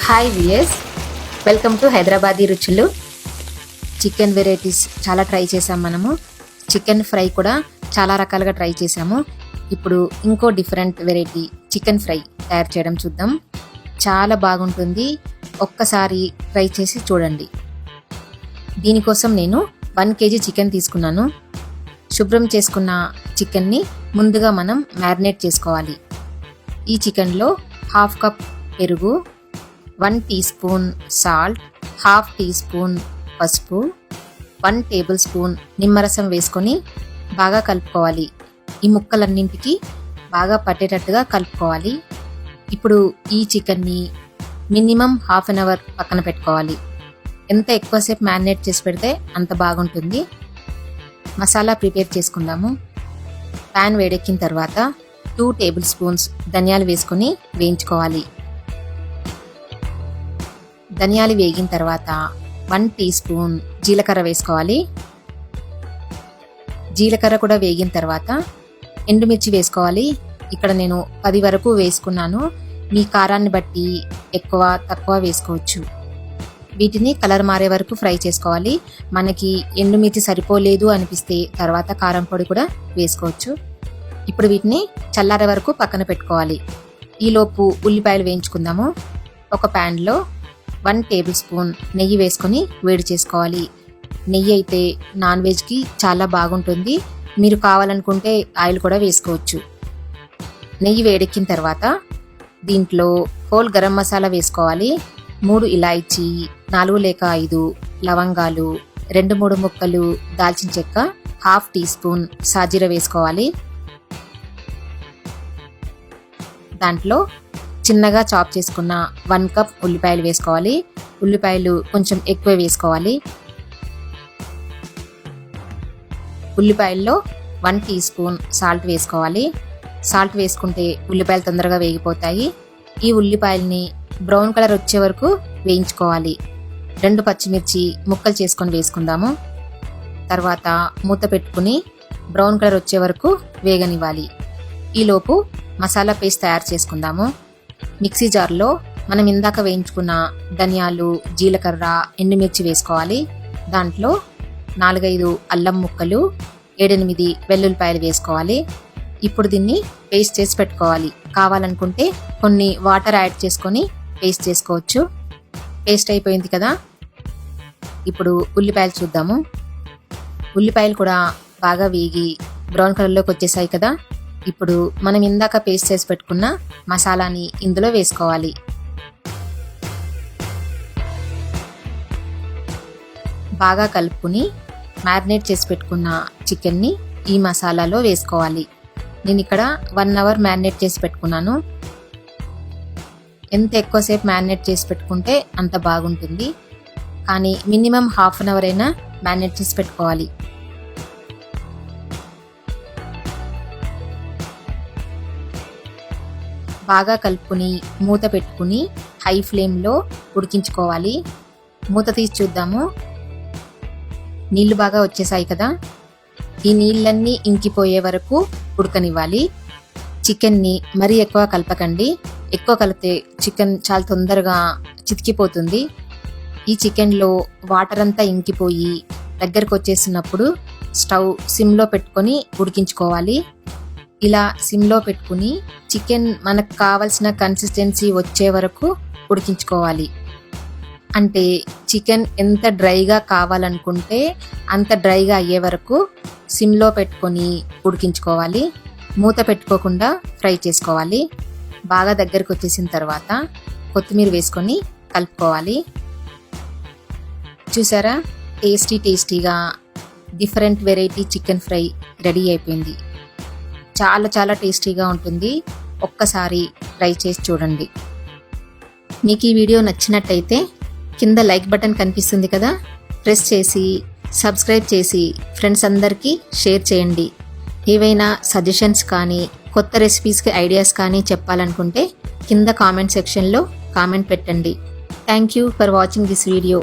Hi viewers, welcome to Hyderabadi రుచులు. Chicken varieties చాలా try చేసాం మనము. చికెన్ ఫ్రై కూడా చాలా రకాలుగా ట్రై చేసాము. ఇప్పుడు ఇంకో డిఫరెంట్ వెరైటీ చికెన్ ఫ్రై తయారు చేయడం చూద్దాం. చాలా బాగుంటుంది, ఒక్కసారి ట్రై చేసి చూడండి. దీనికోసం నేను 1 kg చికెన్ తీసుకున్నాను. శుభ్రం చేసుకున్న చికెన్ని ముందుగా మనం మ్యారినేట్ చేసుకోవాలి. ఈ చికెన్లో 1/2 కప్ పెరుగు, 1 teaspoon salt, 1/2 teaspoon పసుపు, 1 టేబుల్ స్పూన్ నిమ్మరసం వేసుకొని బాగా కలుపుకోవాలి. ఈ ముక్కలన్నింటికి బాగా పట్టేటట్టుగా కలుపుకోవాలి. ఇప్పుడు ఈ చికెన్ని మినిమం 1/2 an hour పక్కన పెట్టుకోవాలి. ఎంత ఎక్కువసేపు మ్యారినేట్ చేసి పెడితే అంత బాగుంటుంది. మసాలా ప్రిపేర్ చేసుకుందాము. ప్యాన్ వేడెక్కిన తర్వాత 2 టేబుల్ స్పూన్స్ ధనియాలు వేసుకొని వేయించుకోవాలి. ధనియాలు వేగిన తర్వాత 1 టీ స్పూన్ జీలకర్ర వేసుకోవాలి. జీలకర్ర కూడా వేగిన తర్వాత ఎండుమిర్చి వేసుకోవాలి. ఇక్కడ నేను 10 వరకు వేసుకున్నాను. మీ కారాన్ని బట్టి ఎక్కువ తక్కువ వేసుకోవచ్చు. వీటిని కలర్ మారే వరకు ఫ్రై చేసుకోవాలి. మనకి ఎండుమిర్చి సరిపోలేదు అనిపిస్తే తర్వాత కారం పొడి కూడా వేసుకోవచ్చు. ఇప్పుడు వీటిని చల్లారే వరకు పక్కన పెట్టుకోవాలి. ఈలోపు ఉల్లిపాయలు వేయించుకుందాము. ఒక ప్యాన్లో 1 టేబుల్ స్పూన్ నెయ్యి వేసుకొని వేడి చేసుకోవాలి. నెయ్యి అయితే నాన్ వెజ్కి చాలా బాగుంటుంది. మీరు కావాలనుకుంటే ఆయిల్ కూడా వేసుకోవచ్చు. నెయ్యి వేడెక్కిన తర్వాత దీంట్లో హోల్ గరం మసాలా వేసుకోవాలి. 3 ఇలాయచీ, 4 లేక 5 లవంగాలు, 2-3 ముక్కలు దాల్చిన చెక్క, 1/2 టీ స్పూన్ సాజీర వేసుకోవాలి. దాంట్లో చిన్నగా చాప్ చేసుకున్న 1 కప్ ఉల్లిపాయలు వేసుకోవాలి. ఉల్లిపాయలు కొంచెం ఎక్కువ వేసుకోవాలి. ఉల్లిపాయల్లో 1 టీ స్పూన్ సాల్ట్ వేసుకోవాలి. సాల్ట్ వేసుకుంటే ఉల్లిపాయలు తొందరగా వేగిపోతాయి. ఈ ఉల్లిపాయల్ని బ్రౌన్ కలర్ వచ్చే వరకు వేయించుకోవాలి. 2 పచ్చిమిర్చి ముక్కలు చేసుకొని వేసుకుందాము. తర్వాత మూత పెట్టుకుని బ్రౌన్ కలర్ వచ్చే వరకు వేగనివ్వాలి. ఈలోపు మసాలా పేస్ట్ తయారు చేసుకుందాము. మిక్సీ జార్లో మనం ఇందాక వేయించుకున్న ధనియాలు, జీలకర్ర, ఎండుమిర్చి వేసుకోవాలి. దాంట్లో 4-5 అల్లం ముక్కలు, 7-8 వెల్లుల్లిపాయలు వేసుకోవాలి. ఇప్పుడు దీన్ని పేస్ట్ చేసి పెట్టుకోవాలి. కావాలనుకుంటే కొన్ని వాటర్ యాడ్ చేసుకొని పేస్ట్ చేసుకోవచ్చు. పేస్ట్ అయిపోయింది కదా. ఇప్పుడు ఉల్లిపాయలు చూద్దాము. ఉల్లిపాయలు కూడా బాగా వేగి బ్రౌన్ కలర్లోకి వచ్చేసాయి కదా. ఇప్పుడు మనం ఇందాక పేస్ట్ చేసి పెట్టుకున్న మసాలాని ఇందులో వేసుకోవాలి. బాగా కలుపుకుని మ్యారినేట్ చేసి పెట్టుకున్న చికెన్ని ఈ మసాలాలో వేసుకోవాలి. నేను ఇక్కడ 1 hour మ్యారినేట్ చేసి పెట్టుకున్నాను. ఎంత ఎక్కువసేపు మ్యారినేట్ చేసి పెట్టుకుంటే అంత బాగుంటుంది. కానీ మినిమం 1/2 an hour అయినా మ్యారినేట్ చేసి పెట్టుకోవాలి. బాగా కలుపుకుని మూత పెట్టుకుని హై ఫ్లేమ్లో ఉడికించుకోవాలి. మూత తీసి చూద్దాము. నీళ్లు బాగా వచ్చేసాయి కదా. ఈ నీళ్ళన్నీ ఇంకిపోయే వరకు ఉడకనివ్వాలి. చికెన్ని మరీ ఎక్కువ కలపకండి. ఎక్కువ కలిపితే చికెన్ చాలా తొందరగా చితికిపోతుంది. ఈ చికెన్లో వాటర్ అంతా ఇంకిపోయి దగ్గరకు వచ్చేసినప్పుడు స్టవ్ సిమ్లో పెట్టుకొని ఉడికించుకోవాలి. ఇలా సిమ్లో పెట్టుకుని చికెన్ మనకు కావలసిన కన్సిస్టెన్సీ వచ్చే వరకు ఉడికించుకోవాలి. అంటే చికెన్ ఎంత డ్రైగా కావాలనుకుంటే అంత డ్రైగా అయ్యే వరకు సిమ్లో పెట్టుకొని ఉడికించుకోవాలి. మూత పెట్టుకోకుండా ఫ్రై చేసుకోవాలి. బాగా దగ్గరికి వచ్చేసిన తర్వాత కొత్తిమీర వేసుకొని కలుపుకోవాలి. చూసారా, టేస్టీగా different variety chicken fry ready అయిపోయింది. చాలా చాలా టేస్టీగా ఉంటుంది. ఒక్కసారి ట్రై చేసి చూడండి. మీకు ఈ వీడియో నచ్చినట్టయితే కింద లైక్ బటన్ కనిపిస్తుంది కదా, ప్రెస్ చేసి సబ్స్క్రైబ్ చేసి ఫ్రెండ్స్ అందరికీ షేర్ చేయండి. ఏవైనా సజెషన్స్ కానీ కొత్త రెసిపీస్కి ఐడియాస్ కానీ చెప్పాలనుకుంటే కింద కామెంట్ సెక్షన్లో కామెంట్ పెట్టండి. Thank you for watching this video.